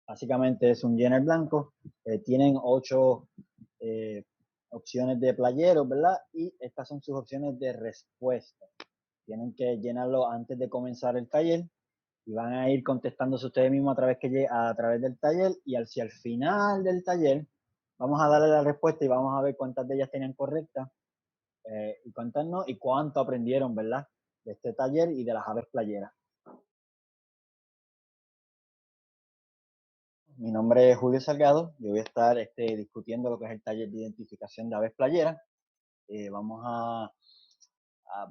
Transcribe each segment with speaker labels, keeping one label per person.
Speaker 1: Básicamente es un llener blanco. Tienen 8 opciones de playeros, ¿verdad? Y estas son sus opciones de respuesta. Tienen que llenarlo antes de comenzar el taller y van a ir contestándose ustedes mismos a través del taller, y hacia el final del taller vamos a darle la respuesta y vamos a ver cuántas de ellas tenían correctas y cuántas no, y cuánto aprendieron, ¿verdad? De este taller y de las aves playeras. Mi nombre es Julio Salgado, yo voy a estar discutiendo lo que es el taller de identificación de aves playeras.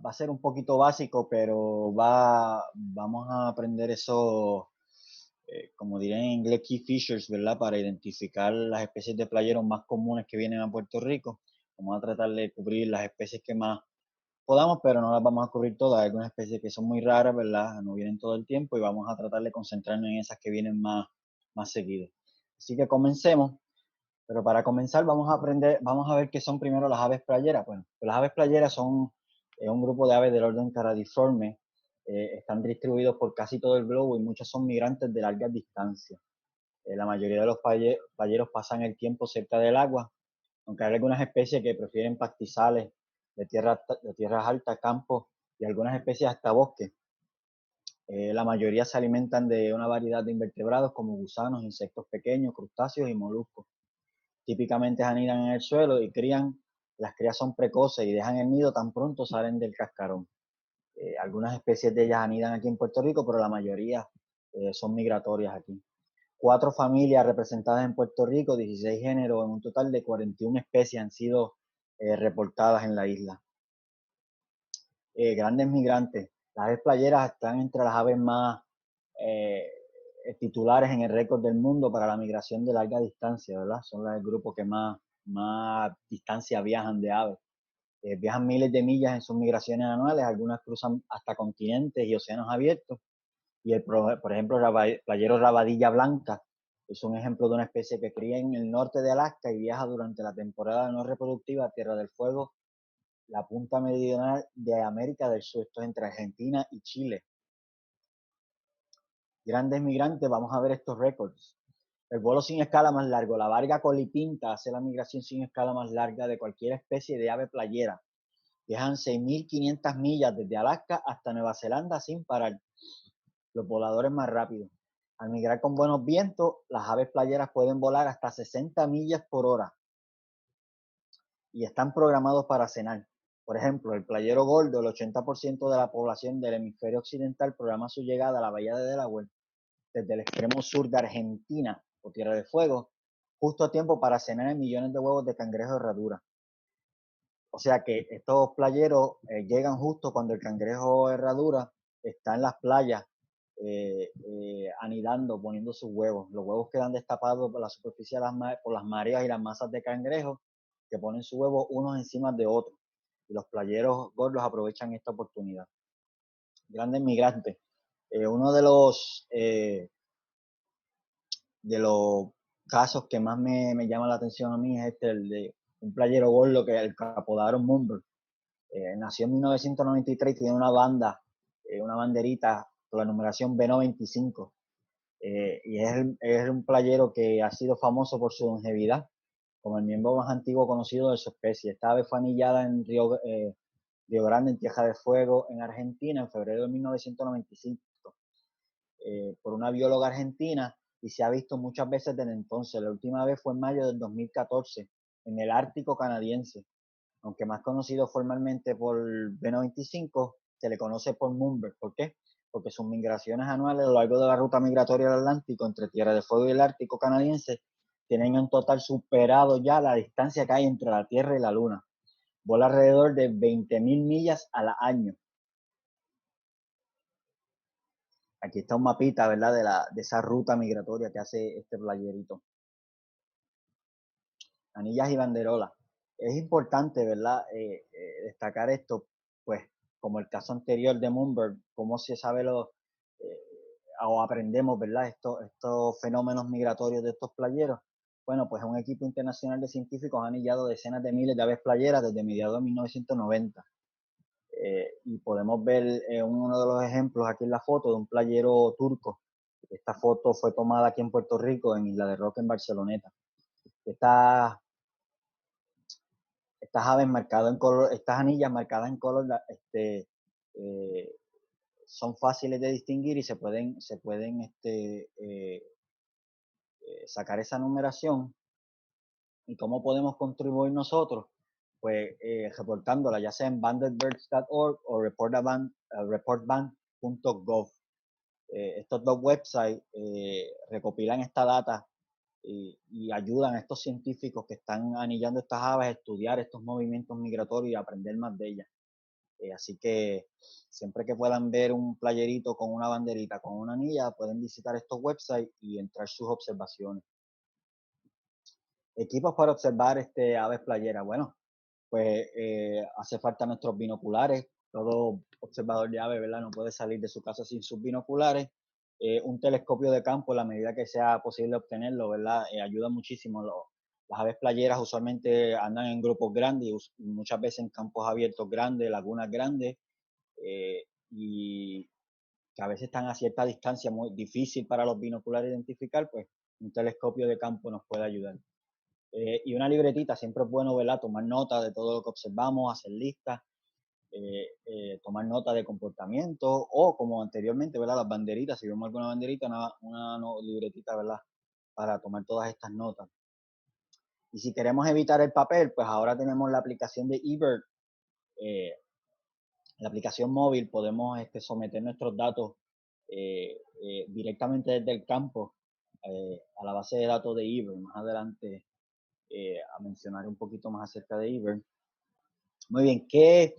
Speaker 1: Va a ser un poquito básico, pero vamos a aprender eso, como diré en inglés, key features, ¿verdad? Para identificar las especies de playeros más comunes que vienen a Puerto Rico. Vamos a tratar de cubrir las especies que más podamos, pero no las vamos a cubrir todas. Hay algunas especies que son muy raras, ¿verdad? No vienen todo el tiempo y vamos a tratar de concentrarnos en esas que vienen más seguido. Así que comencemos. Pero para comenzar vamos a ver qué son primero las aves playeras. Bueno, pues las aves playeras son un grupo de aves del orden Caradiforme. Están distribuidos por casi todo el globo y muchos son migrantes de largas distancias. La mayoría de los playeros pasan el tiempo cerca del agua, aunque hay algunas especies que prefieren pastizales de tierras altas, campos y algunas especies hasta bosques. La mayoría se alimentan de una variedad de invertebrados como gusanos, insectos pequeños, crustáceos y moluscos. Típicamente anidan en el suelo y las crías son precoces y dejan el nido tan pronto salen del cascarón. Algunas especies de ellas anidan aquí en Puerto Rico, pero la mayoría son migratorias aquí. 4 familias representadas en Puerto Rico, 16 géneros, en un total de 41 especies han sido reportadas en la isla. Grandes migrantes. Las aves playeras están entre las aves más eh, titulares en el récord del mundo para la migración de larga distancia, ¿verdad? Son el grupo que más distancia viajan de aves. Viajan miles de millas en sus migraciones anuales, algunas cruzan hasta continentes y océanos abiertos. Y por ejemplo, el playero rabadilla blanca es un ejemplo de una especie que cría en el norte de Alaska y viaja durante la temporada no reproductiva a Tierra del Fuego, la punta meridional de América del Sur. Esto es entre Argentina y Chile. Grandes migrantes, vamos a ver estos récords. El vuelo sin escala más largo. La varga colipinta hace la migración sin escala más larga de cualquier especie de ave playera. Viajan 6.500 millas desde Alaska hasta Nueva Zelanda sin parar. Los voladores más rápidos. Al migrar con buenos vientos, las aves playeras pueden volar hasta 60 millas por hora y están programados para cenar. Por ejemplo, el playero gordo, el 80% de la población del hemisferio occidental programa su llegada a la bahía de Delaware desde el extremo sur de Argentina o Tierra del Fuego, justo a tiempo para cenar en millones de huevos de cangrejo de herradura. O sea que estos playeros llegan justo cuando el cangrejo de herradura está en las playas anidando, poniendo sus huevos. Los huevos quedan destapados por la superficie por las mareas y las masas de cangrejo que ponen sus huevos unos encima de otros. Y los playeros gordos aprovechan esta oportunidad. Grandes migrantes. Uno de los casos que más me llama la atención a mí es el de un playero gordo que es el Capodaro Mumber. Nació en 1993 y tiene una banda, una banderita con la numeración B95. Y es un playero que ha sido famoso por su longevidad, como el miembro más antiguo conocido de su especie. Esta ave fue anillada en Río Grande, en Tierra de Fuego, en Argentina, en febrero de 1995, por una bióloga argentina, y se ha visto muchas veces desde entonces. La última vez fue en mayo del 2014, en el Ártico canadiense. Aunque más conocido formalmente por B95, se le conoce por Mumber. ¿Por qué? Porque sus migraciones anuales a lo largo de la ruta migratoria del Atlántico entre Tierra del Fuego y el Ártico canadiense tienen en total superado ya la distancia que hay entre la Tierra y la Luna. Vuela alrededor de 20.000 millas al año. Aquí está un mapita, ¿verdad? De esa ruta migratoria que hace este playerito. Anillas y banderolas. Es importante, ¿verdad? Destacar esto, pues, como el caso anterior de Mumber, cómo se sabe eh, o aprendemos, ¿verdad? Estos fenómenos migratorios de estos playeros. Bueno, pues un equipo internacional de científicos ha anillado decenas de miles de aves playeras desde mediados de 1990. Y podemos ver uno de los ejemplos aquí en la foto de un playero turco Esta foto fue tomada aquí en Puerto Rico, en Isla de Roca, en Barceloneta. Estas, estas aves marcadas en color, estas anillas marcadas en color, eh, son fáciles de distinguir y se pueden sacar esa numeración. ¿Y cómo podemos contribuir nosotros? Pues reportándola, ya sea en bandedbirds.org o reportban.gov. Estos dos websites recopilan esta data y ayudan a estos científicos que están anillando estas aves a estudiar estos movimientos migratorios y aprender más de ellas. Así que siempre que puedan ver un playerito con una banderita, con una anilla, pueden visitar estos websites y entrar sus observaciones. Equipos para observar aves playeras. Bueno, pues hace falta nuestros binoculares. Todo observador de aves, ¿verdad? No puede salir de su casa sin sus binoculares. Un telescopio de campo, en la medida que sea posible obtenerlo, ¿verdad? Ayuda muchísimo. Las aves playeras usualmente andan en grupos grandes y muchas veces en campos abiertos grandes, lagunas grandes, y que a veces están a cierta distancia, muy difícil para los binoculares identificar, pues un telescopio de campo nos puede ayudar. Y una libretita, siempre es bueno, ¿verdad? Tomar nota de todo lo que observamos, hacer listas, tomar nota de comportamiento o como anteriormente, ¿verdad? Las banderitas, si vemos alguna banderita, una libretita, ¿verdad? Para tomar todas estas notas. Y si queremos evitar el papel, pues ahora tenemos la aplicación de eBird. La aplicación móvil podemos someter nuestros datos directamente desde el campo a la base de datos de eBird. Más adelante a mencionar un poquito más acerca de eBird. Muy bien, ¿qué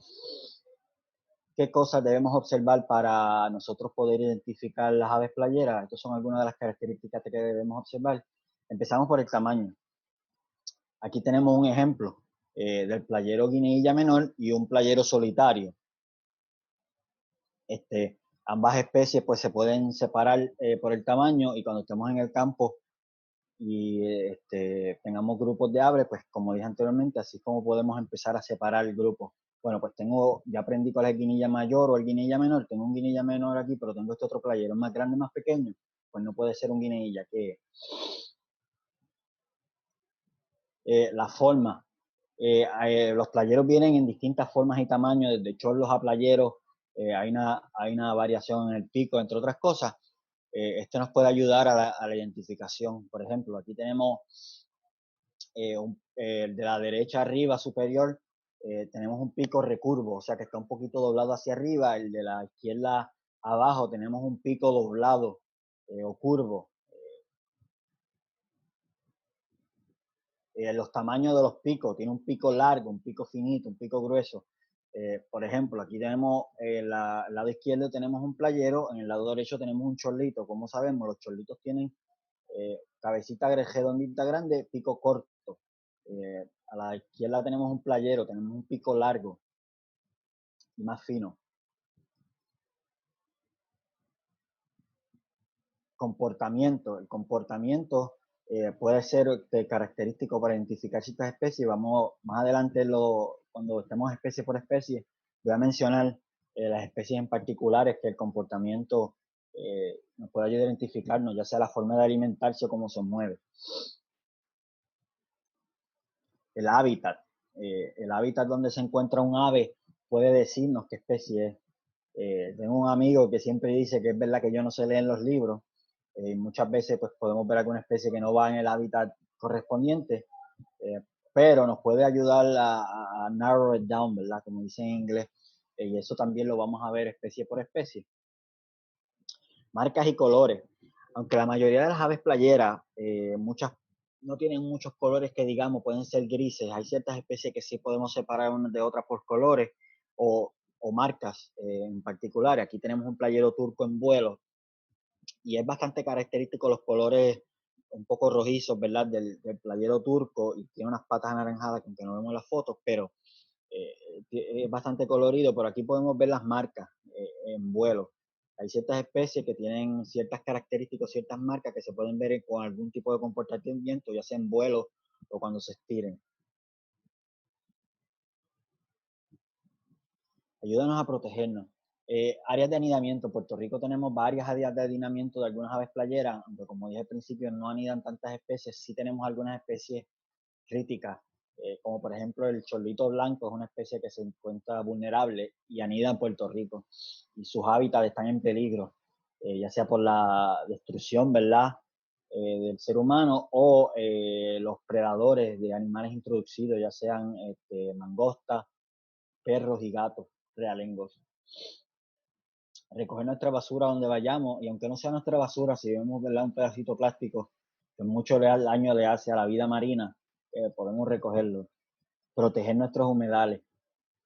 Speaker 1: cosas debemos observar para nosotros poder identificar las aves playeras? Estas son algunas de las características que debemos observar. Empezamos por el tamaño. Aquí tenemos un ejemplo del playero guineilla menor y un playero solitario. Ambas especies pues se pueden separar por el tamaño, y cuando estemos en el campo y tengamos grupos de aves, pues como dije anteriormente, así como podemos empezar a separar el grupo. Bueno, pues ya aprendí cuál es el guinilla mayor o el guinilla menor. Tengo un guinilla menor aquí, pero tengo este otro playero más grande, más pequeño. Pues no puede ser un guinilla. La forma. Los playeros vienen en distintas formas y tamaños, desde chorlos a playeros. Hay una variación en el pico, entre otras cosas. Esto nos puede ayudar a la identificación. Por ejemplo, aquí tenemos de la derecha arriba superior, tenemos un pico recurvo, o sea que está un poquito doblado hacia arriba. El de la izquierda abajo tenemos un pico doblado o curvo. Los tamaños de los picos, tiene un pico largo, un pico finito, un pico grueso. Por ejemplo, aquí tenemos el lado izquierdo tenemos un playero, en el lado derecho tenemos un chorlito. Como sabemos, los chorlitos tienen cabecita redondita grande, pico corto. A la izquierda tenemos un playero, tenemos un pico largo y más fino. Comportamiento. El comportamiento puede ser característico para identificar ciertas especies. Vamos más adelante, cuando estemos especie por especie, voy a mencionar las especies en particulares que el comportamiento nos puede ayudar a identificarnos, ya sea la forma de alimentarse o cómo se mueve. El hábitat. El hábitat donde se encuentra un ave puede decirnos qué especie es. Tengo un amigo que siempre dice que es verdad que yo no sé leer en los libros. Muchas veces pues podemos ver alguna especie que no va en el hábitat correspondiente, pero nos puede ayudar a narrow it down, ¿verdad? Como dicen en inglés, y eso también lo vamos a ver especie por especie. Marcas y colores. Aunque la mayoría de las aves playeras, muchas no tienen muchos colores que digamos, pueden ser grises. Hay ciertas especies que sí podemos separar unas de otras por colores o marcas en particular. Aquí tenemos un playero turco en vuelo y es bastante característico los colores un poco rojizos, ¿verdad? Del playero turco, y tiene unas patas anaranjadas que aunque no vemos las fotos, pero es bastante colorido. Pero aquí podemos ver las marcas en vuelo. Hay ciertas especies que tienen ciertas características, ciertas marcas que se pueden ver con algún tipo de comportamiento, ya sea en vuelo o cuando se estiren. Ayúdanos a protegernos. Áreas de anidamiento. En Puerto Rico tenemos varias áreas de anidamiento de algunas aves playeras, aunque como dije al principio no anidan tantas especies, sí tenemos algunas especies críticas, como por ejemplo el chorlito blanco, es una especie que se encuentra vulnerable y anida en Puerto Rico, y sus hábitats están en peligro, ya sea por la destrucción, ¿verdad?, del ser humano o los predadores de animales introducidos, ya sean mangostas, perros y gatos realengos. Recoger nuestra basura donde vayamos, y aunque no sea nuestra basura, si vemos, ¿verdad?, un pedacito plástico que mucho daño le hace a la vida marina, podemos recogerlo. Proteger nuestros humedales.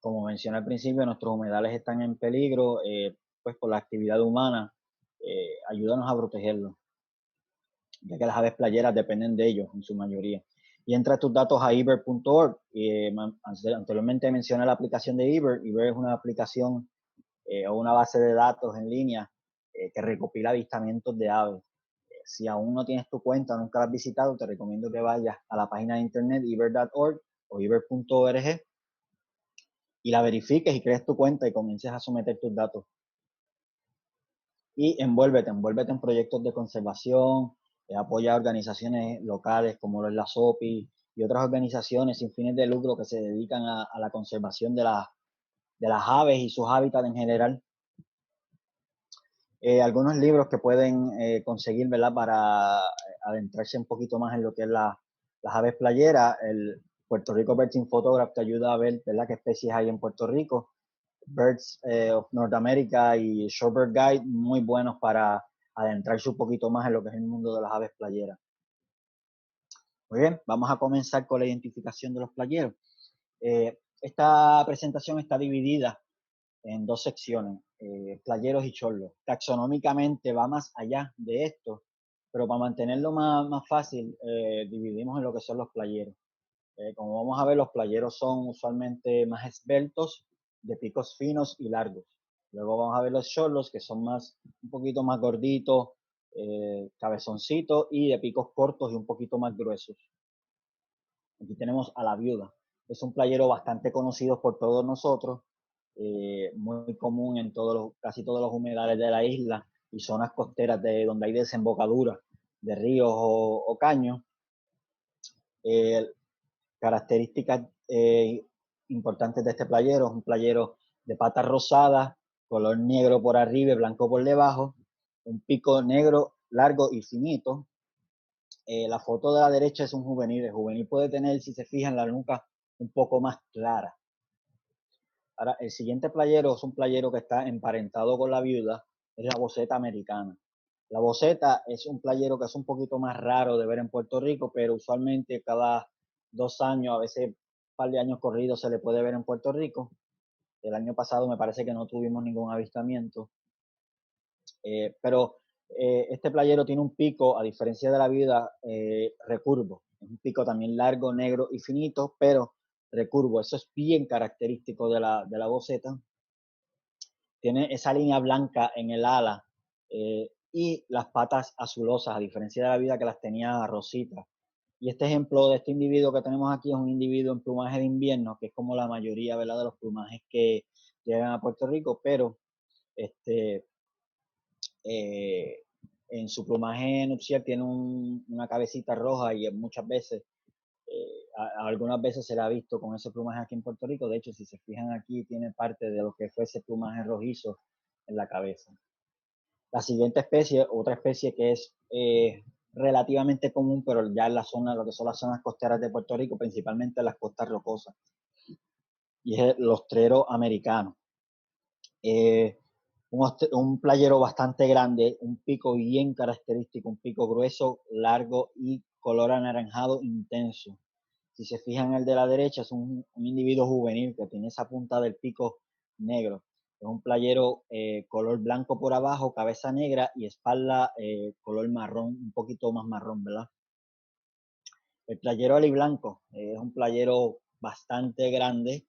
Speaker 1: Como mencioné al principio, nuestros humedales están en peligro, pues por la actividad humana. Ayúdanos a protegerlos, ya que las aves playeras dependen de ellos en su mayoría. Y entra tus datos a eBird.org. Anteriormente mencioné la aplicación de eBird. eBird es una aplicación o una base de datos en línea que recopila avistamientos de aves. Si aún no tienes tu cuenta, nunca la has visitado, te recomiendo que vayas a la página de internet eBird.org o eBird.org y la verifiques y crees tu cuenta y comiences a someter tus datos. Y envuélvete en proyectos de conservación, apoya a organizaciones locales como la SOPI y otras organizaciones sin fines de lucro que se dedican a la conservación de las aves y sus hábitats en general. Algunos libros que pueden conseguir, ¿verdad?, para adentrarse un poquito más en lo que es las aves playeras. El Puerto Rico Birding Photograph te ayuda a ver, ¿verdad?, qué especies hay en Puerto Rico. Birds of North America y Shorebird Guide, muy buenos para adentrarse un poquito más en lo que es el mundo de las aves playeras. Muy bien, vamos a comenzar con la identificación de los playeros. Esta presentación está dividida en dos secciones, playeros y chorlos. Taxonómicamente va más allá de esto, pero para mantenerlo más fácil, dividimos en lo que son los playeros. Como vamos a ver, los playeros son usualmente más esbeltos, de picos finos y largos. Luego vamos a ver los chorlos, que son un poquito más gorditos, cabezoncitos y de picos cortos y un poquito más gruesos. Aquí tenemos a la viuda. Es un playero bastante conocido por todos nosotros, muy común en casi todos los humedales de la isla y zonas costeras donde hay desembocaduras de ríos o caños. Características importantes de este playero: es un playero de patas rosadas, color negro por arriba y blanco por debajo, un pico negro largo y finito. La foto de la derecha es un juvenil. El juvenil puede tener, si se fijan, la nuca un poco más clara. Ahora, el siguiente playero es un playero que está emparentado con la viuda, es la boceta americana. La boceta es un playero que es un poquito más raro de ver en Puerto Rico, pero usualmente cada 2 años, a veces un par de años corridos, se le puede ver en Puerto Rico. El año pasado me parece que no tuvimos ningún avistamiento. Pero este playero tiene un pico, a diferencia de la viuda, recurvo. Es un pico también largo, negro y finito, pero recurvo. Eso es bien característico de la boceta. Tiene esa línea blanca en el ala y las patas azulosas, a diferencia de la viuda que las tenía rositas. Y este ejemplo de este individuo que tenemos aquí es un individuo en plumaje de invierno, que es como la mayoría, ¿verdad?, de los plumajes que llegan a Puerto Rico, pero en su plumaje nupcial tiene una cabecita roja y muchas veces, algunas veces se la ha visto con ese plumaje aquí en Puerto Rico. De hecho, si se fijan aquí, tiene parte de lo que fue ese plumaje rojizo en la cabeza. La siguiente especie, otra especie que es relativamente común, pero ya en la zona, lo que son las zonas costeras de Puerto Rico, principalmente en las costas rocosas, y es el ostrero americano. Un playero bastante grande, un pico bien característico, un pico grueso, largo y color anaranjado intenso. Si se fijan, el de la derecha es un individuo juvenil que tiene esa punta del pico negro. Es un playero color blanco por abajo, cabeza negra y espalda color marrón, un poquito más marrón, ¿verdad? El playero aliblanco es un playero bastante grande,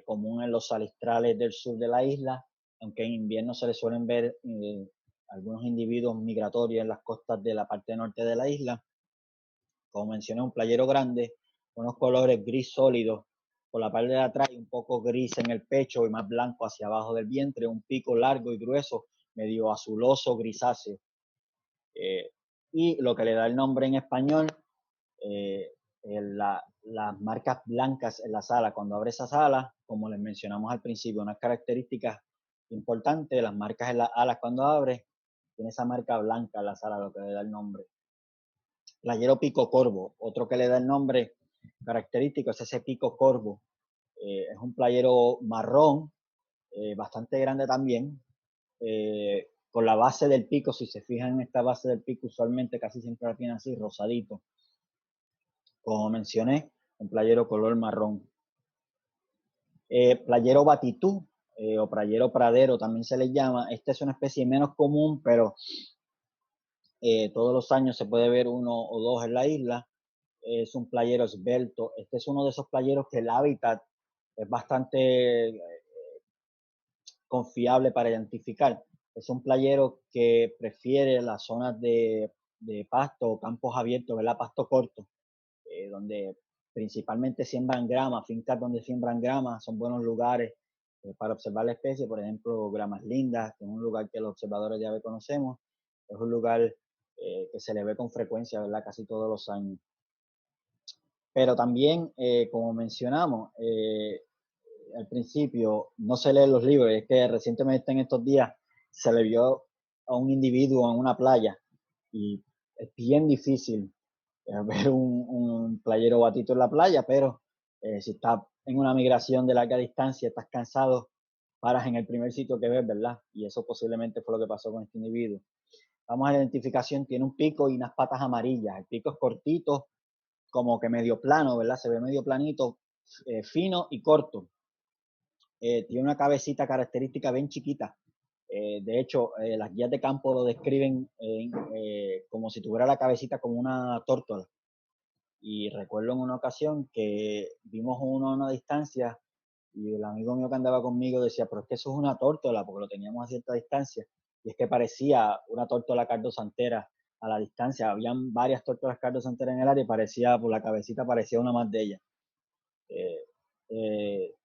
Speaker 1: común en los salistrales del sur de la isla, aunque en invierno se le suelen ver algunos individuos migratorios en las costas de la parte norte de la isla. Como mencioné, un playero grande, unos colores gris sólidos, por la parte de atrás y un poco gris en el pecho y más blanco hacia abajo del vientre, un pico largo y grueso, medio azuloso, grisáceo. Y lo que le da el nombre en español, las marcas blancas en las alas. Cuando abre esas alas, como les mencionamos al principio, unas características importantes, las marcas en las alas cuando abre, tiene esa marca blanca en las alas, lo que le da el nombre. Playero pico corvo, otro que le da el nombre característico es ese pico corvo. Es un playero marrón, bastante grande también, con la base del pico, si se fijan en esta base del pico, usualmente casi siempre la tiene así, rosadito. Como mencioné, un playero color marrón. Playero batitú o playero pradero también se le llama. Esta es una especie menos común, pero todos los años se puede ver uno o dos en la isla. Es un playero esbelto. Este es uno de esos playeros que el hábitat es bastante confiable para identificar. Es un playero que prefiere las zonas de pasto o campos abiertos, ¿verdad? Pasto corto, donde principalmente siembran grama, fincas donde siembran grama, son buenos lugares para observar la especie, por ejemplo, Gramas Lindas, que es un lugar que los observadores de ave conocemos, es un lugar que se le ve con frecuencia, ¿verdad? Casi todos los años. Pero también, como mencionamos, al principio no se leen los libros, es que recientemente en estos días se le vio a un individuo en una playa y es bien difícil ver un playero batito en la playa, pero si estás en una migración de larga distancia, estás cansado, paras en el primer sitio que ves, ¿verdad? Y eso posiblemente fue lo que pasó con este individuo. Vamos a la identificación, tiene un pico y unas patas amarillas, el pico es cortito, como que medio plano, ¿verdad? Se ve medio planito, fino y corto. Tiene una cabecita característica bien chiquita. De hecho, las guías de campo lo describen como si tuviera la cabecita como una tórtola. Y recuerdo en una ocasión que vimos uno a una distancia y el amigo mío que andaba conmigo decía, pero es que eso es una tórtola, porque lo teníamos a cierta distancia. Y es que parecía una tórtola cardosantera a la distancia. Habían varias tórtolas cardosanteras en el área y parecía, por la cabecita, parecía una más de ellas. Eh, eh,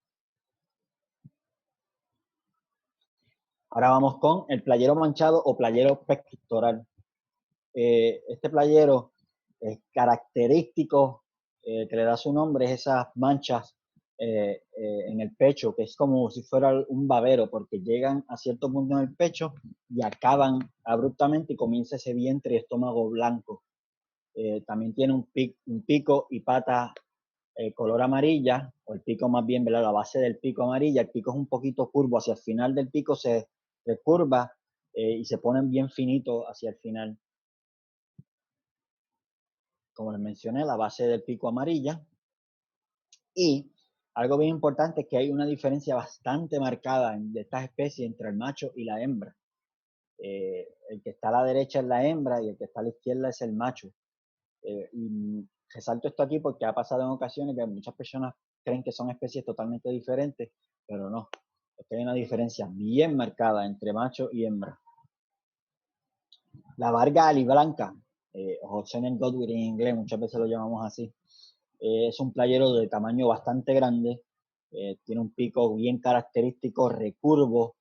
Speaker 1: Ahora vamos con el playero manchado o playero pectoral. Este playero es característico que le da su nombre, es esas manchas en el pecho, que es como si fuera un babero, porque llegan a cierto punto en el pecho y acaban abruptamente y comienza ese vientre y estómago blanco. También tiene un pico y patas color amarilla, o el pico más bien, ¿verdad? La base del pico amarilla, el pico es un poquito curvo, hacia el final del pico se recurva y se ponen bien finitos hacia el final. Como les mencioné, la base del pico amarilla. Y algo bien importante es que hay una diferencia bastante marcada de estas especies entre el macho y la hembra. El que está a la derecha es la hembra y el que está a la izquierda es el macho. Y resalto esto aquí porque ha pasado en ocasiones que muchas personas creen que son especies totalmente diferentes, pero no. Es que hay una diferencia bien marcada entre macho y hembra. La varga aliblanca, o Oceanian Godwit en inglés, muchas veces lo llamamos así, es un playero de tamaño bastante grande, tiene un pico bien característico, recurvo,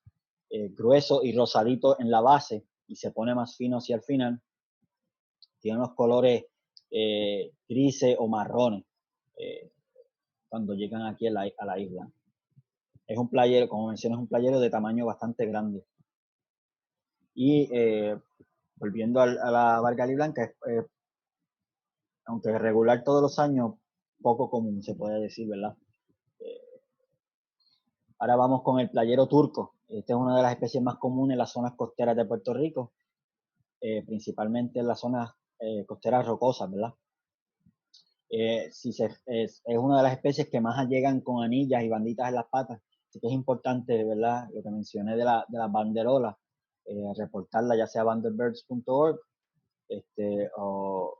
Speaker 1: grueso y rosadito en la base y se pone más fino hacia el final. Tiene unos colores grises o marrones cuando llegan aquí a la isla. Es un playero, como mencioné, es un playero de tamaño bastante grande. Y volviendo a la varga blanca, aunque regular todos los años, poco común se puede decir, ¿verdad? Ahora vamos con el playero turco. Esta es una de las especies más comunes en las zonas costeras de Puerto Rico, principalmente en las zonas costeras rocosas, ¿verdad? Es una de las especies que más llegan con anillas y banditas en las patas, así que es importante, ¿verdad? Lo que mencioné de las banderolas, reportarla ya sea banderbirds.org o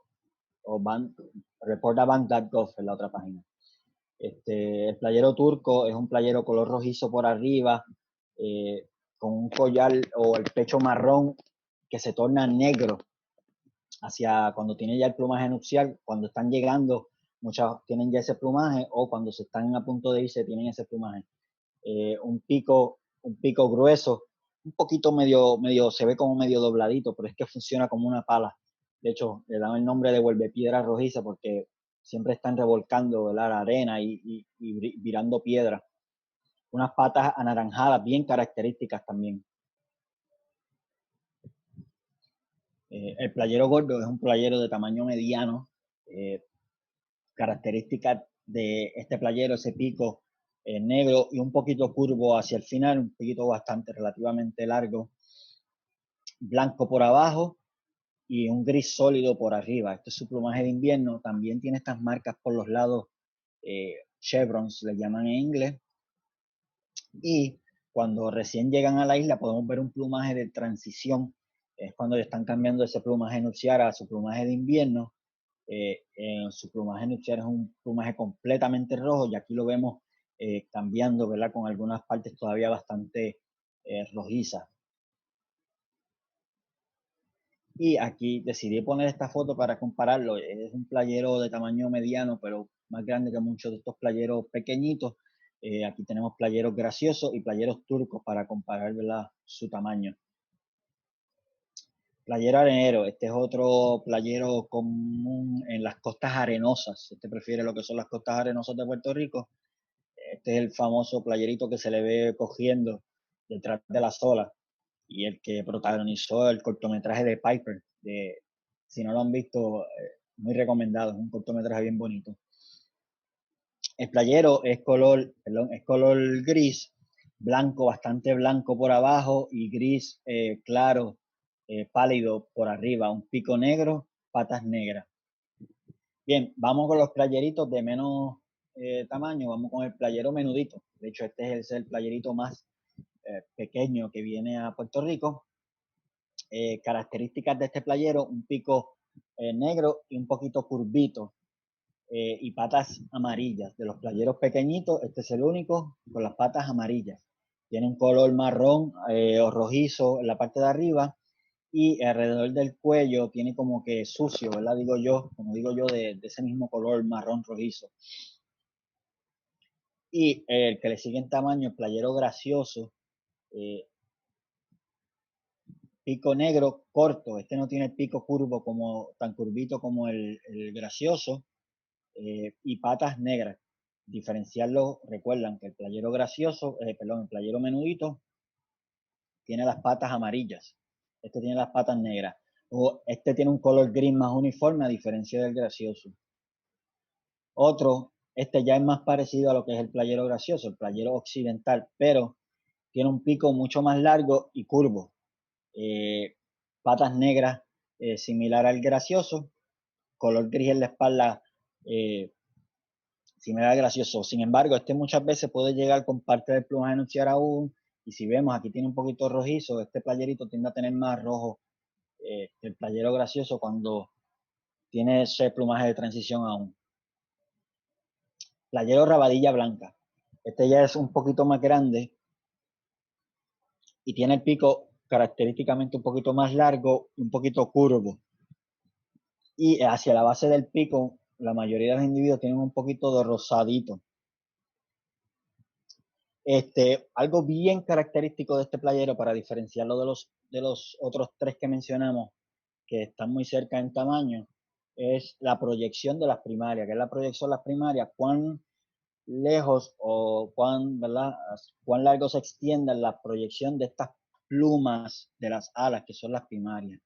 Speaker 1: reportaband.gov en la otra página. El playero turco es un playero color rojizo por arriba, con un collar o el pecho marrón que se torna negro hacia cuando tiene ya el plumaje nupcial, cuando están llegando muchas tienen ya ese plumaje o cuando se están a punto de irse tienen ese plumaje. Un pico grueso, un poquito medio, se ve como medio dobladito, pero es que funciona como una pala. De hecho, le dan el nombre de vuelvepiedra rojiza porque siempre están revolcando, ¿verdad?, la arena y virando piedra. Unas patas anaranjadas bien características también. El playero gordo es un playero de tamaño mediano. Características de este playero, ese pico negro y un poquito curvo hacia el final, un poquito bastante relativamente largo, blanco por abajo y un gris sólido por arriba. Este es su plumaje de invierno. También tiene estas marcas por los lados, chevrons le llaman en inglés. Y cuando recién llegan a la isla podemos ver un plumaje de transición. Es cuando están cambiando ese plumaje nupcial a su plumaje de invierno. Su plumaje nupcial es un plumaje completamente rojo y aquí lo vemos cambiando, ¿verdad?, con algunas partes todavía bastante rojizas. Y aquí decidí poner esta foto para compararlo. Es un playero de tamaño mediano, pero más grande que muchos de estos playeros pequeñitos. Aquí tenemos playeros graciosos y playeros turcos para comparar, ¿verdad?, su tamaño. Playero arenero, este es otro playero común en las costas arenosas. Este prefiere lo que son las costas arenosas de Puerto Rico. Este es el famoso playerito que se le ve cogiendo detrás de las olas y el que protagonizó el cortometraje de Piper. Si no lo han visto, muy recomendado, es un cortometraje bien bonito. El playero es color gris, blanco, bastante blanco por abajo y gris claro, pálido por arriba, un pico negro, patas negras. Bien, vamos con los playeritos de menos tamaño, vamos con el playero menudito. De hecho, este es el playerito más pequeño que viene a Puerto Rico. Características de este playero, un pico negro y un poquito curvito y patas amarillas. De los playeros pequeñitos, este es el único con las patas amarillas. Tiene un color marrón o rojizo en la parte de arriba y alrededor del cuello tiene como que sucio, ¿verdad? Como digo yo, de ese mismo color marrón rojizo. Y el que le sigue en tamaño, el playero gracioso, pico negro corto. Este no tiene el pico curvo tan curvito como el gracioso, y patas negras. Diferenciarlo, recuerdan que el playero gracioso, el playero menudito tiene las patas amarillas. Este tiene las patas negras. O este tiene un color gris más uniforme a diferencia del gracioso. Otro, este ya es más parecido a lo que es el playero gracioso, el playero occidental, pero tiene un pico mucho más largo y curvo. Patas negras, similar al gracioso, color gris en la espalda, similar al gracioso. Sin embargo, este muchas veces puede llegar con parte del plumaje nupcial aún, y si vemos aquí tiene un poquito rojizo, este playerito tiende a tener más rojo que el playero gracioso cuando tiene ese plumaje de transición aún. Playero rabadilla blanca. Este ya es un poquito más grande y tiene el pico característicamente un poquito más largo y un poquito curvo. Y hacia la base del pico, la mayoría de los individuos tienen un poquito de rosadito. Algo bien característico de este playero para diferenciarlo de los otros tres que mencionamos, que están muy cerca en tamaño, es la proyección de las primarias. ¿Qué es la proyección de las primarias? Cuán lejos o cuán largo se extiende la proyección de estas plumas de las alas, que son las primarias.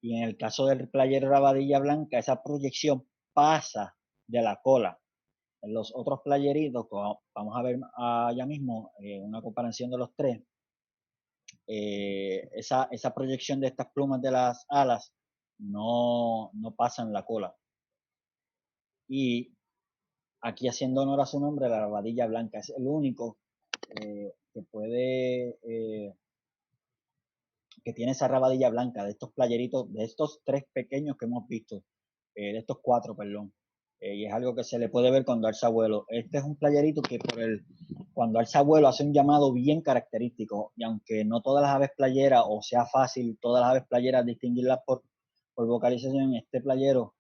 Speaker 1: Y en el caso del playero rabadilla blanca, esa proyección pasa de la cola. En los otros playeritos, vamos a ver allá mismo una comparación de los tres, esa proyección de estas plumas de las alas no pasa en la cola. Y aquí, haciendo honor a su nombre, la rabadilla blanca es el único que puede, que tiene esa rabadilla blanca de estos playeritos, de estos tres pequeños que hemos visto, de estos cuatro, perdón. Y es algo que se le puede ver cuando alza vuelo. Este es un playerito que cuando alza vuelo hace un llamado bien característico, y aunque no todas las aves playeras, o sea fácil todas las aves playeras distinguirlas por vocalización, este playero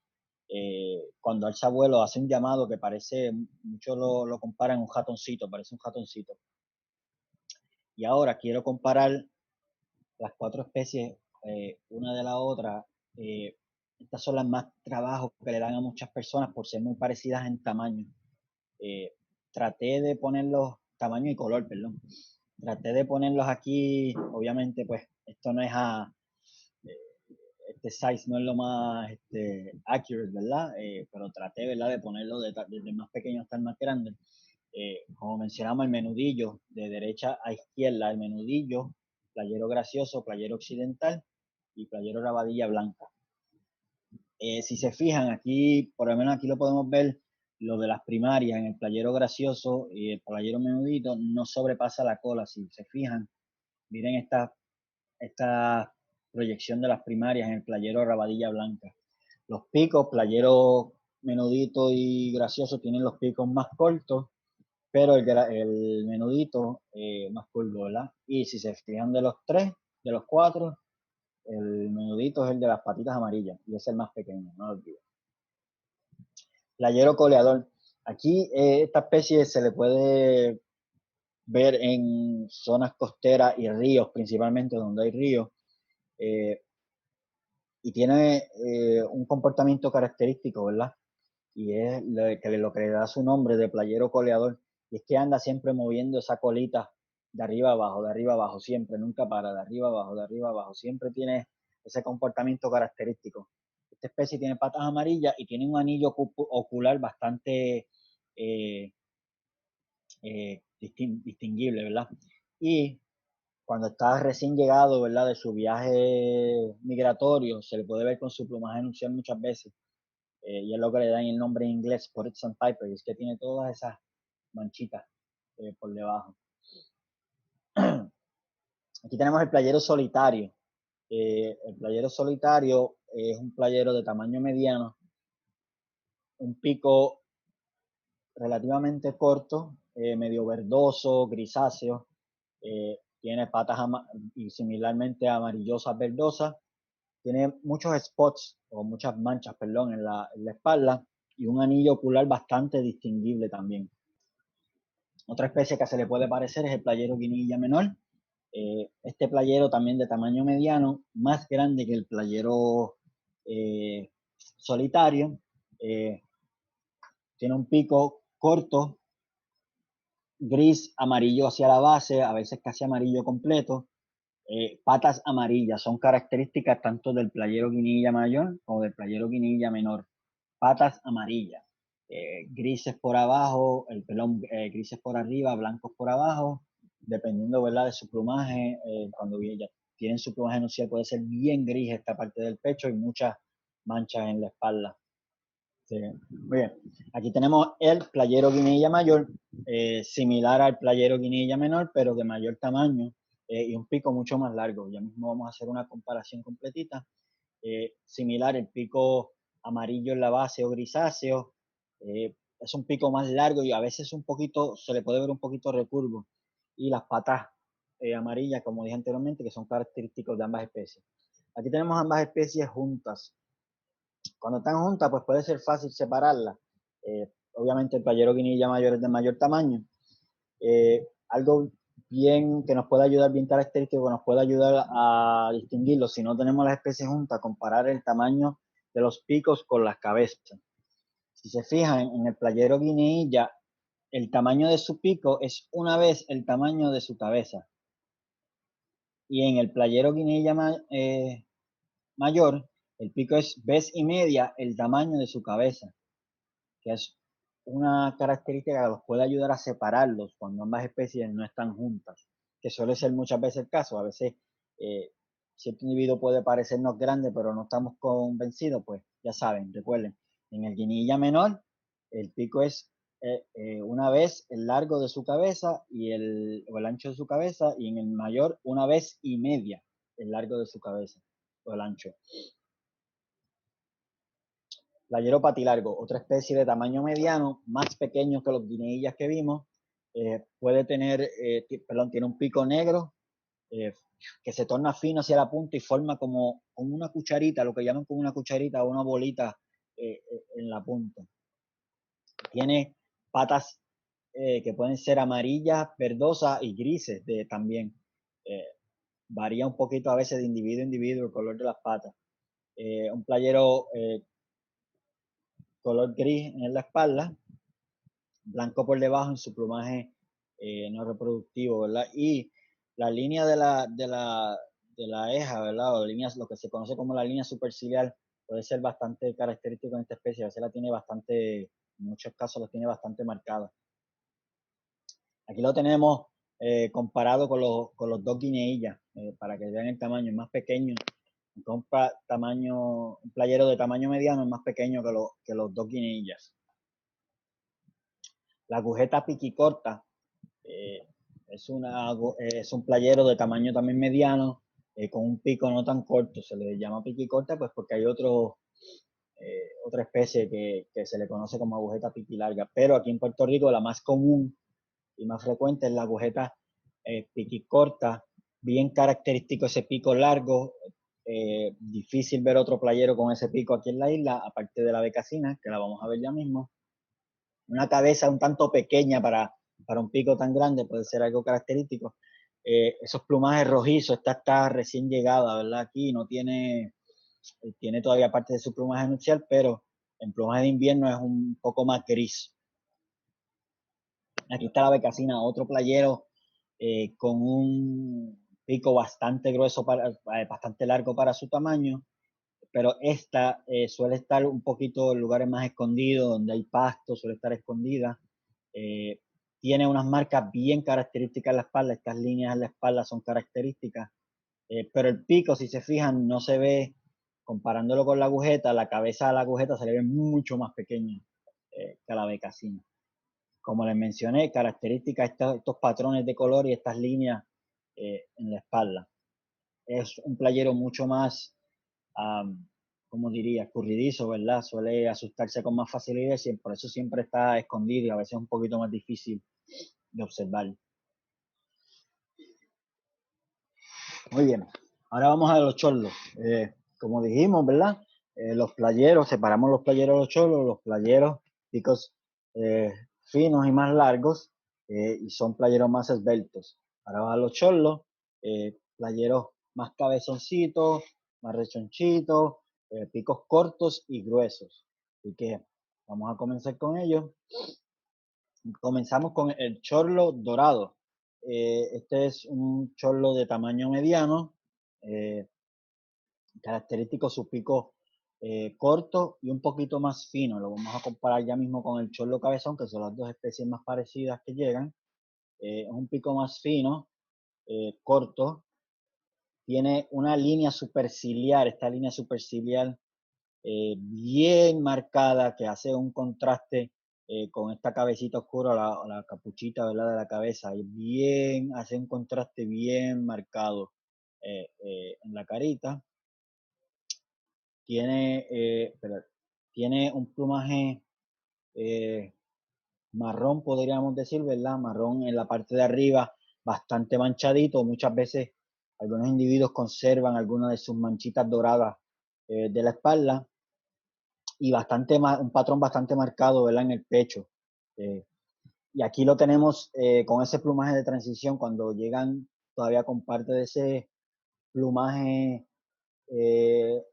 Speaker 1: cuando alza vuelo hace un llamado que parece, muchos lo comparan un ratoncito, parece un ratoncito. Y ahora quiero comparar las 4 especies una de la otra. Estas son las más trabajos que le dan a muchas personas por ser muy parecidas en tamaño. Traté de ponerlos, tamaño y color, perdón. Traté de ponerlos aquí, obviamente pues esto no es este size no es lo más accurate, ¿verdad? Pero traté, ¿verdad? De ponerlo desde más pequeño hasta el más grande. Como mencionamos, el menudillo, de derecha a izquierda, el menudillo, playero gracioso, playero occidental y playero rabadilla blanca. Si se fijan, aquí, por lo menos aquí lo podemos ver, lo de las primarias en el playero gracioso y el playero menudito no sobrepasa la cola. Si se fijan, miren esta proyección de las primarias en el playero rabadilla blanca. Los picos, playero menudito y gracioso, tienen los picos más cortos, pero el menudito más curvo, ¿verdad? Y si se fijan de los 3, de los 4, el menudito es el de las patitas amarillas y es el más pequeño, no lo olviden. Playero coleador. Aquí esta especie se le puede ver en zonas costeras y ríos, principalmente donde hay ríos, y tiene un comportamiento característico, ¿verdad? Y es lo que le da su nombre de playero coleador, y es que anda siempre moviendo esa colita de arriba abajo, de arriba abajo, siempre, nunca para, de arriba abajo, de arriba abajo, siempre tiene ese comportamiento característico. Esta especie tiene patas amarillas y tiene un anillo ocular bastante distinguible, ¿verdad? Y cuando está recién llegado, ¿verdad? De su viaje migratorio, se le puede ver con su plumaje nupcial muchas veces. Y es lo que le dan el nombre en inglés, Spotted Sandpiper, y es que tiene todas esas manchitas por debajo. Aquí tenemos el playero solitario. El playero solitario es un playero de tamaño mediano, un pico relativamente corto, medio verdoso, grisáceo, tiene patas y similarmente amarillosas, verdosas, tiene muchos spots o muchas manchas, perdón, en la espalda y un anillo ocular bastante distinguible también. Otra especie que se le puede parecer es el playero guinilla menor. Este playero también de tamaño mediano, más grande que el playero solitario. Tiene un pico corto, gris, amarillo hacia la base, a veces casi amarillo completo. Patas amarillas son características tanto del playero guinilla mayor como del playero guinilla menor. Patas amarillas, grises por abajo, el pelón grises por arriba, blancos por abajo, dependiendo, ¿verdad?, de su plumaje. Cuando ya tienen su plumaje nupcial puede ser bien gris esta parte del pecho y muchas manchas en la espalda. Sí. Muy bien, aquí tenemos el playero guinilla mayor, similar al playero guinilla menor, pero de mayor tamaño y un pico mucho más largo. Ya mismo vamos a hacer una comparación completita. Similar, el pico amarillo en la base o grisáceo, es un pico más largo y a veces un poquito, se le puede ver un poquito recurvo. Y las patas amarillas, como dije anteriormente, que son característicos de ambas especies. Aquí tenemos ambas especies juntas. Cuando están juntas, pues puede ser fácil separarlas. Obviamente el playero guinilla mayor es de mayor tamaño. Algo bien que nos puede ayudar, bien característico, que nos puede ayudar a distinguirlo si no tenemos las especies juntas, comparar el tamaño de los picos con las cabezas. Si se fijan en el playero guinilla, el tamaño de su pico es una vez el tamaño de su cabeza. Y en el playero guinilla mayor, el pico es vez y media el tamaño de su cabeza, que es una característica que los puede ayudar a separarlos cuando ambas especies no están juntas, que suele ser muchas veces el caso. A veces cierto individuo puede parecernos grande, pero no estamos convencidos, pues ya saben, recuerden, en el guinilla menor, el pico es una vez el largo de su cabeza o el ancho de su cabeza, y en el mayor una vez y media el largo de su cabeza o el ancho. Playero patilargo, otra especie de tamaño mediano, más pequeño que los guineillas que vimos, puede tener, tiene un pico negro que se torna fino hacia la punta y forma como una cucharita, lo que llaman como una cucharita o una bolita en la punta. Tiene patas que pueden ser amarillas, verdosas y grises también. Varía un poquito a veces de individuo a individuo el color de las patas. Un playero color gris en la espalda, blanco por debajo en su plumaje no reproductivo, ¿verdad? Y la línea de la eja, ¿verdad? O líneas, lo que se conoce como la línea superciliar, puede ser bastante característico en esta especie. A veces la tiene bastante, en muchos casos la tiene bastante marcada. Aquí lo tenemos comparado con los dos guineillas, para que vean el tamaño, es más pequeño. Un playero de tamaño mediano es más pequeño que los dos guineillas. La agujeta piquicorta eh, es un playero de tamaño también mediano, con un pico no tan corto. Se le llama piquicorta pues porque hay otra especie que se le conoce como agujeta piquilarga. Pero aquí en Puerto Rico la más común y más frecuente es la agujeta piquicorta, bien característico ese pico largo. Difícil ver otro playero con ese pico aquí en la isla, aparte de la becasina, que la vamos a ver ya mismo. Una cabeza un tanto pequeña para un pico tan grande puede ser algo característico. Esos plumajes rojizos, esta está recién llegada, ¿verdad? Aquí no tiene todavía parte de su plumaje nupcial, pero en plumaje de invierno es un poco más gris. Aquí está la becasina, otro playero con un pico bastante grueso, bastante largo para su tamaño, pero esta suele estar un poquito en lugares más escondidos, donde hay pasto, suele estar escondida. Eh, Tiene unas marcas bien características en la espalda, estas líneas en la espalda son características, pero el pico, si se fijan, no se ve, comparándolo con la agujeta, la cabeza de la agujeta se le ve mucho más pequeña que la becasina. Como les mencioné, características estos patrones de color y estas líneas en la espalda. Es un playero mucho más, como diría, escurridizo, ¿verdad? Suele asustarse con más facilidad y por eso siempre está escondido y a veces es un poquito más difícil de observar. Muy bien, ahora vamos a los chorlos. Como dijimos, ¿verdad? Los playeros, separamos los playeros de los chorlos, los playeros, picos finos y más largos, y son playeros más esbeltos. Ahora vamos a los chorlos, playeros más cabezoncitos, más rechonchitos, picos cortos y gruesos. Así que vamos a comenzar con ellos. Comenzamos con el chorlo dorado. Este es un chorlo de tamaño mediano, eh, característico su pico corto y un poquito más fino. Lo vamos a comparar ya mismo con el chorlo cabezón, que son las dos especies más parecidas que llegan. Es un pico más fino, corto. Tiene una línea superciliar, esta línea superciliar bien marcada que hace un contraste con esta cabecita oscura, la capuchita, ¿verdad? De la cabeza, y hace un contraste bien marcado en la carita. Tiene, tiene un plumaje marrón, podríamos decir, ¿verdad? Marrón en la parte de arriba, bastante manchadito. Muchas veces algunos individuos conservan algunas de sus manchitas doradas de la espalda y un patrón bastante marcado, ¿verdad? En el pecho. Eh, y aquí lo tenemos con ese plumaje de transición cuando llegan todavía con parte de ese plumaje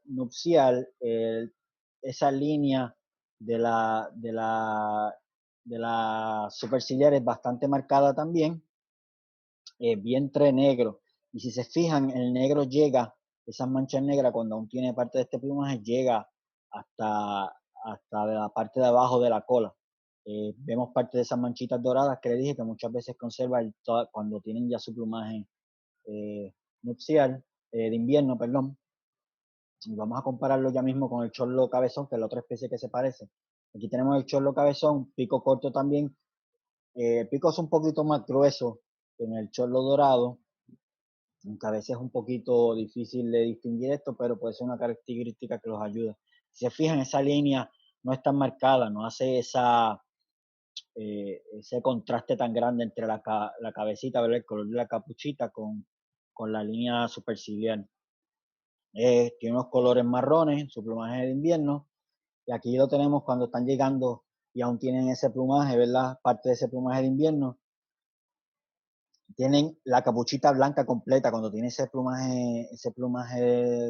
Speaker 1: nupcial, esa línea de la superciliar es bastante marcada también, vientre negro. Y si se fijan, el negro llega, esas manchas negras, cuando aún tiene parte de este plumaje, llega hasta, hasta la parte de abajo de la cola. Vemos parte de esas manchitas doradas que le dije que muchas veces conserva cuando tienen ya su plumaje nupcial, de invierno, perdón. Y vamos a compararlo ya mismo con el chorlo cabezón, que es la otra especie que se parece. Aquí tenemos el chorlo cabezón, pico corto también. El pico es un poquito más grueso que en el chorlo dorado, aunque a veces es un poquito difícil de distinguir esto, pero puede ser una característica que los ayuda. Si se fijan, esa línea no es tan marcada, no hace ese contraste tan grande entre la cabecita, ¿verdad? El color de la capuchita con la línea superciliar. Tiene unos colores marrones, su plumaje de invierno, Y aquí lo tenemos cuando están llegando y aún tienen ese plumaje, ¿verdad? Parte de ese plumaje de invierno. Tienen la capuchita blanca completa cuando tiene ese plumaje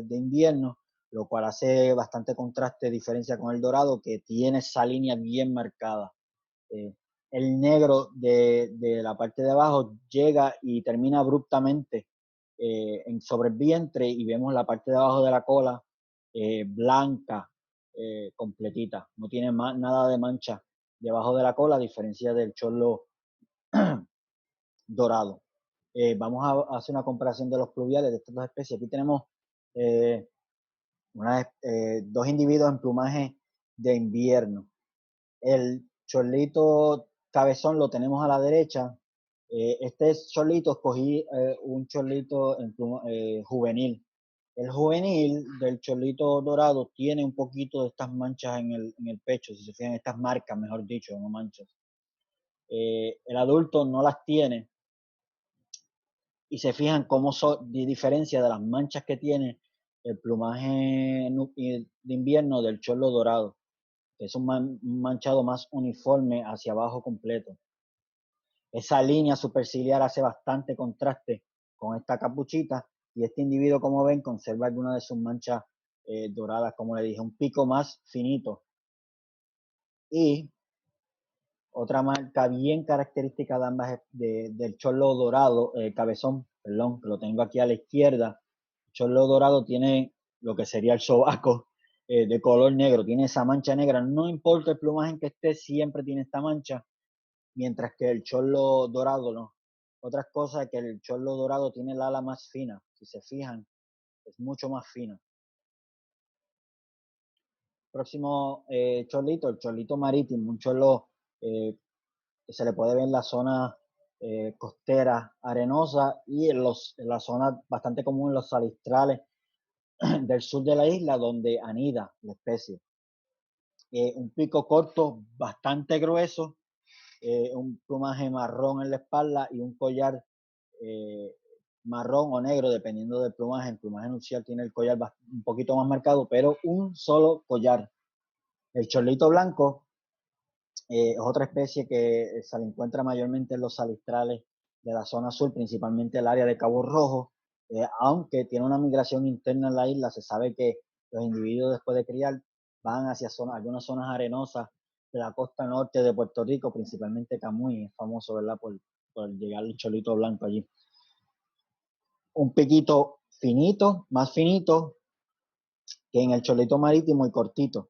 Speaker 1: de invierno, lo cual hace bastante contraste, diferencia con el dorado, que tiene esa línea bien marcada. Eh, el negro de la parte de abajo llega y termina abruptamente sobre el vientre y vemos la parte de abajo de la cola blanca, completita. No tiene nada de mancha debajo de la cola, a diferencia del chorlo dorado. Vamos a hacer una comparación de los pluviales de estas dos especies. Aquí tenemos eh, dos individuos en plumaje de invierno. El chorlito cabezón lo tenemos a la derecha. Este chorlito escogí un chorlito juvenil. El juvenil del chorlito dorado tiene un poquito de estas manchas en el pecho, si se fijan, estas marcas, mejor dicho, no manchas. El adulto no las tiene, y se fijan cómo son de diferencia de las manchas que tiene el plumaje de invierno del chorlo dorado, que es un manchado más uniforme hacia abajo completo. Esa línea superciliar hace bastante contraste con esta capuchita, y este individuo, como ven, conserva algunas de sus manchas doradas, como le dije, un pico más finito. Y otra marca bien característica de ambas del chorlo dorado, cabezón, perdón, que lo tengo aquí a la izquierda. El chorlo dorado tiene lo que sería el sobaco de color negro, tiene esa mancha negra, no importa el plumaje en que esté, siempre tiene esta mancha, mientras que el chorlo dorado no. Otra cosa es que el chorlo dorado tiene el ala más fina, si se fijan, es mucho más fina. Próximo chorlito, el chorlito marítimo, un chorlo que se le puede ver en la zona costera arenosa y en la zona bastante común en los salistrales del sur de la isla, donde anida la especie. Un pico corto bastante grueso, un plumaje marrón en la espalda y un collar marrón o negro, dependiendo del plumaje. El plumaje nupcial tiene el collar un poquito más marcado, pero un solo collar. El chorlito blanco es otra especie que se le encuentra mayormente en los salistrales de la zona sur, principalmente el área de Cabo Rojo, aunque tiene una migración interna en la isla. Se sabe que los individuos, después de criar, van hacia algunas zonas arenosas de la costa norte de Puerto Rico, principalmente Camuy, es famoso, ¿verdad?, por llegar el cholito blanco allí. Un piquito finito, más finito que en el cholito marítimo, y cortito.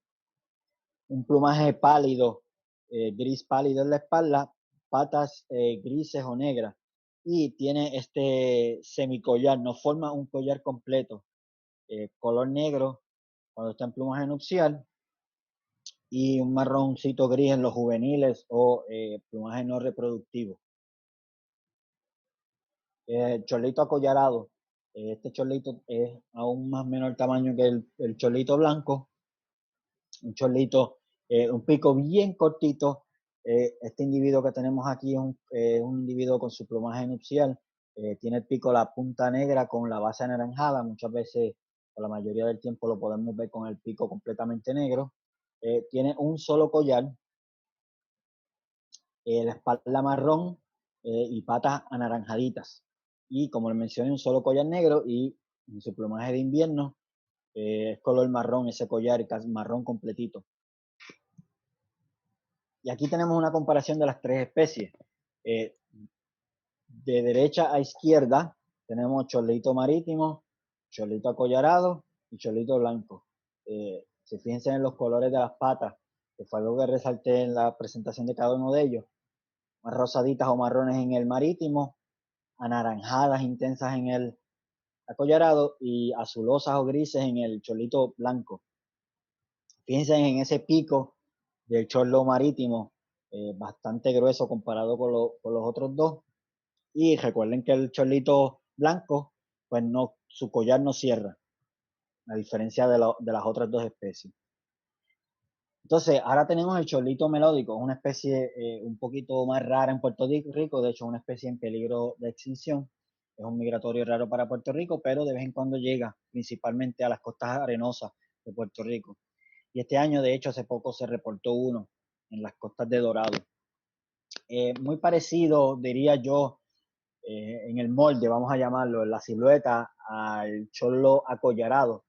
Speaker 1: Un plumaje pálido, gris pálido en la espalda, patas grises o negras, y tiene este semicollar, no forma un collar completo, color negro cuando está en plumaje nupcial y un marroncito gris en los juveniles o plumaje no reproductivo. Cholito acollarado, este cholito es aún más menor tamaño que el cholito blanco, un cholito, un pico bien cortito. Este individuo que tenemos aquí es un individuo con su plumaje nupcial, tiene el pico, la punta negra con la base anaranjada, muchas veces, o la mayoría del tiempo, lo podemos ver con el pico completamente negro. Tiene un solo collar, la espalda marrón y patas anaranjaditas. Y como les mencioné, un solo collar negro, y en su plumaje de invierno es color marrón, ese collar marrón completito. Y aquí tenemos una comparación de las tres especies. De derecha a izquierda tenemos chorlito marítimo, chorlito acollarado y chorlito blanco. Si fíjense en los colores de las patas, que fue algo que resalté en la presentación de cada uno de ellos. Más rosaditas o marrones en el marítimo, anaranjadas intensas en el acollarado y azulosas o grises en el chorlito blanco. Fíjense en ese pico del chorlo marítimo, bastante grueso comparado con los otros dos. Y recuerden que el chorlito blanco, pues no, su collar no cierra, a diferencia de las otras dos especies. Entonces, ahora tenemos el chorlito melódico, una especie un poquito más rara en Puerto Rico, de hecho, una especie en peligro de extinción. Es un migratorio raro para Puerto Rico, pero de vez en cuando llega, principalmente a las costas arenosas de Puerto Rico. y este año, de hecho, hace poco se reportó uno en las costas de Dorado. Muy parecido, diría yo, en el molde, vamos a llamarlo, en la silueta, al chorlo acollarado,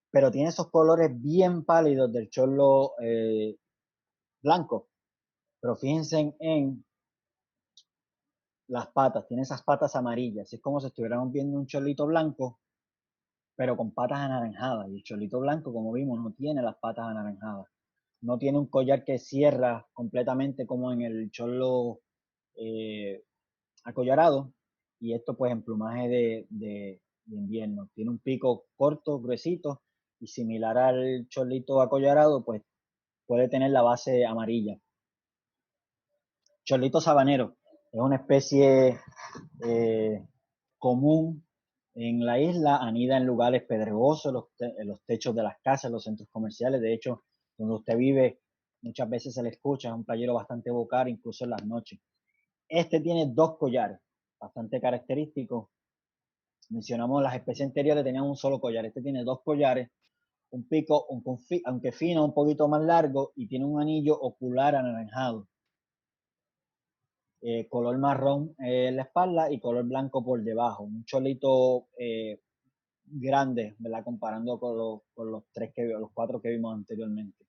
Speaker 1: pero tiene esos colores bien pálidos del chorlo blanco. Pero fíjense en las patas, tiene esas patas amarillas, es como si estuviéramos viendo un chorlito blanco, pero con patas anaranjadas. Y el chorlito blanco, como vimos, no tiene las patas anaranjadas. No tiene un collar que cierra completamente como en el chorlo eh, acollarado. Y esto pues en plumaje de invierno. Tiene un pico corto, gruesito, y similar al chorlito acollarado, pues puede tener la base amarilla. Chorlito sabanero es una especie común en la isla, anida en lugares pedregosos, en los techos de las casas, los centros comerciales. De hecho, donde usted vive, muchas veces se le escucha, es un playero bastante vocal, incluso en las noches. Este tiene dos collares, bastante característicos. Mencionamos las especies anteriores, tenían un solo collar. Este tiene dos collares, un pico, aunque fino, un poquito más largo, y tiene un anillo ocular anaranjado. Color marrón en la espalda y color blanco por debajo. Un cholito grande, ¿verdad? Comparando con los los cuatro que vimos anteriormente.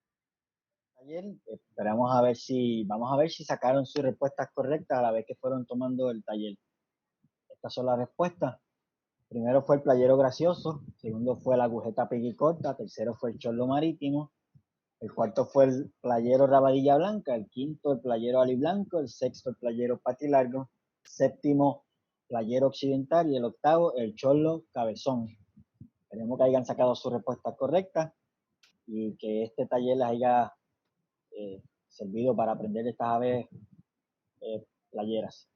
Speaker 1: Ayer esperamos a ver si, vamos a ver si sacaron sus respuestas correctas a la vez que fueron tomando el taller. Estas son las respuestas. Primero fue el playero gracioso, segundo fue la agujeta piquicorta, tercero fue el chorlo marítimo, el cuarto fue el playero rabadilla blanca, el quinto el playero aliblanco, el sexto el playero patilargo, séptimo playero occidental y el octavo el chorlo cabezón. Esperemos que hayan sacado su respuesta correcta y que este taller les haya servido para aprender estas aves playeras.